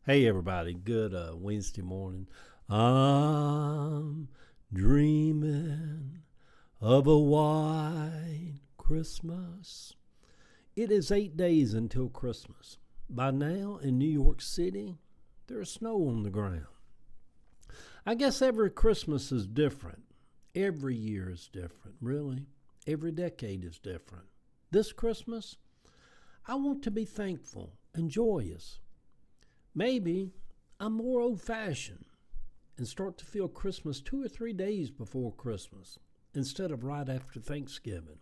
Hey everybody, good Wednesday morning. I'm dreaming of a white Christmas. It is 8 days until Christmas. By now in New York City, there's snow on the ground. I guess every Christmas is different. Every year is different, really. Every decade is different. This Christmas, I want to be thankful and joyous. Maybe I'm more old fashioned and start to feel Christmas 2 or 3 days before Christmas instead of right after Thanksgiving.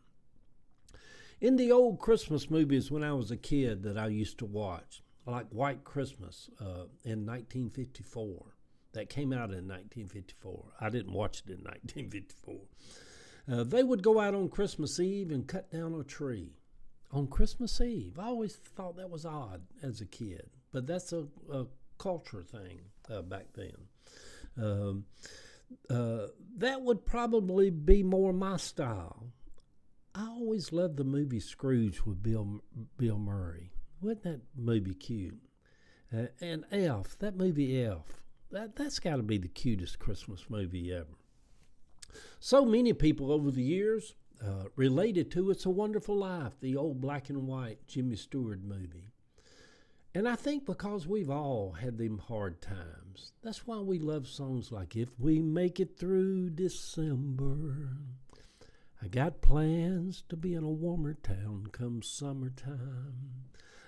In the old Christmas movies when I was a kid that I used to watch, like White Christmas in 1954, that came out in 1954. I didn't watch it in 1954. They would go out on Christmas Eve and cut down a tree. On Christmas Eve. I always thought that was odd as a kid, but that's a culture thing back then. That would probably be more my style. I always loved the movie Scrooge with Bill Murray. Wasn't that movie cute? And Elf, that movie Elf, that's got to be the cutest Christmas movie ever. So many people over the years related to It's a Wonderful Life, the old black and white Jimmy Stewart movie. And I think because we've all had them hard times, that's why we love songs like If We Make It Through December, I Got Plans to Be in a Warmer Town come summertime.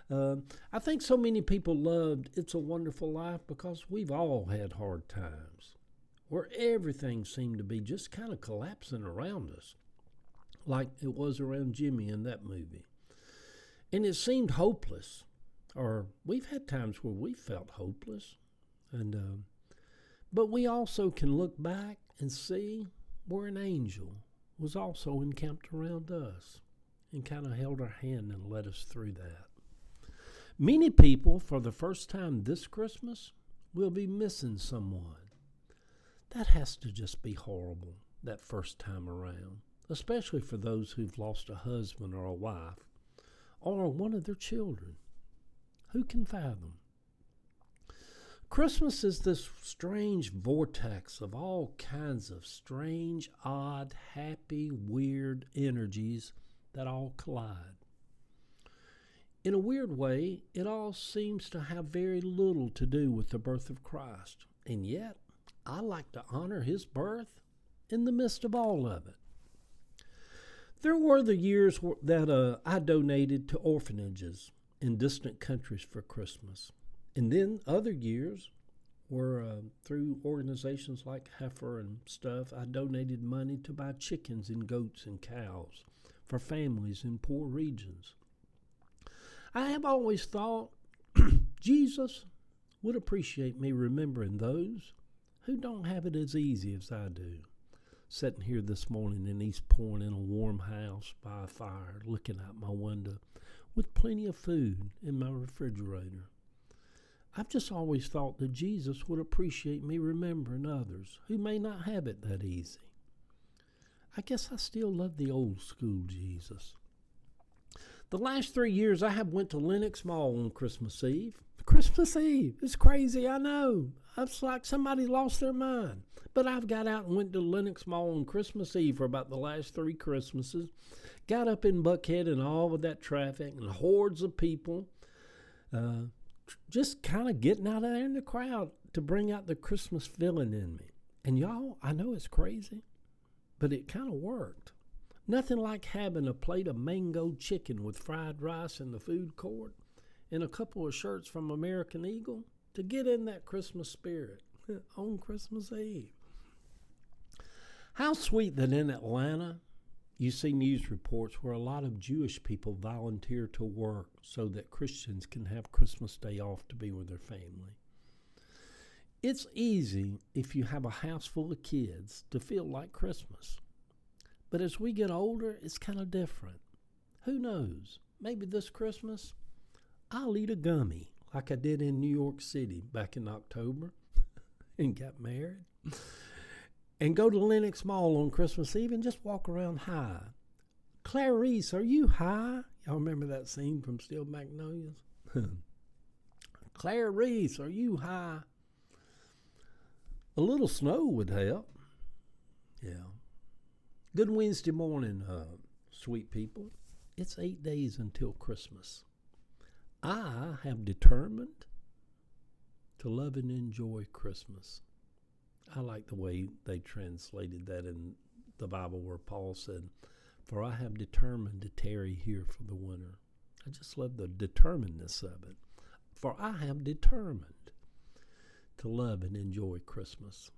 I think so many people loved It's a Wonderful Life because we've all had hard times where everything seemed to be just kind of collapsing around us, like it was around Jimmy in that movie. And it seemed hopeless, or we've had times where we felt hopeless. But we also can look back and see where an angel was also encamped around us and kind of held our hand and led us through that. Many people, for the first time this Christmas, will be missing someone. That has to just be horrible, that first time around, especially for those who've lost a husband or a wife or one of their children. Who can fathom? Christmas is this strange vortex of all kinds of strange, odd, happy, weird energies that all collide. In a weird way, it all seems to have very little to do with the birth of Christ, and yet I like to honor his birth in the midst of all of it. There were the years that I donated to orphanages in distant countries for Christmas. And then other years were through organizations like Heifer and stuff, I donated money to buy chickens and goats and cows for families in poor regions. I have always thought Jesus would appreciate me remembering those who don't have it as easy as I do. Sitting here this morning in East Point in a warm house by a fire, looking out my window with plenty of food in my refrigerator. I've just always thought that Jesus would appreciate me remembering others who may not have it that easy. I guess I still love the old school Jesus. The last 3 years I have went to Lenox Mall on Christmas Eve. Christmas Eve. It's crazy, I know. It's like somebody lost their mind. But I've got out and went to Lenox Mall on Christmas Eve for about the last 3 Christmases. Got up in Buckhead and all of that traffic and hordes of people. Just kind of getting out there in the crowd to bring out the Christmas feeling in me. And y'all, I know it's crazy, but it kind of worked. Nothing like having a plate of mango chicken with fried rice in the food court and a couple of shirts from American Eagle to get in that Christmas spirit on Christmas Eve. How sweet that in Atlanta you see news reports where a lot of Jewish people volunteer to work so that Christians can have Christmas Day off to be with their family. It's easy if you have a house full of kids to feel like Christmas. But as we get older, it's kind of different. Who knows? Maybe this Christmas, I'll eat a gummy like I did in New York City back in October and got married. And go to Lenox Mall on Christmas Eve and just walk around high. Clarice, are you high? Y'all remember that scene from Steel Magnolias? Clarice, are you high? A little snow would help. Yeah. Good Wednesday morning, sweet people. It's 8 days until Christmas. I have determined to love and enjoy Christmas. I like the way they translated that in the Bible where Paul said, "For I have determined to tarry here for the winter." I just love the determinedness of it. For I have determined to love and enjoy Christmas.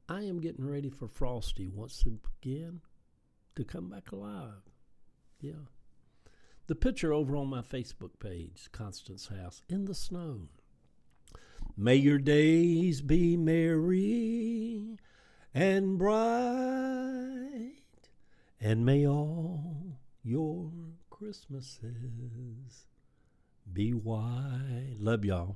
I am getting ready for Frosty once again to come back alive. Yeah. The picture over on my Facebook page, Constance House, in the snow. May your days be merry and bright, and may all your Christmases be white. Love y'all.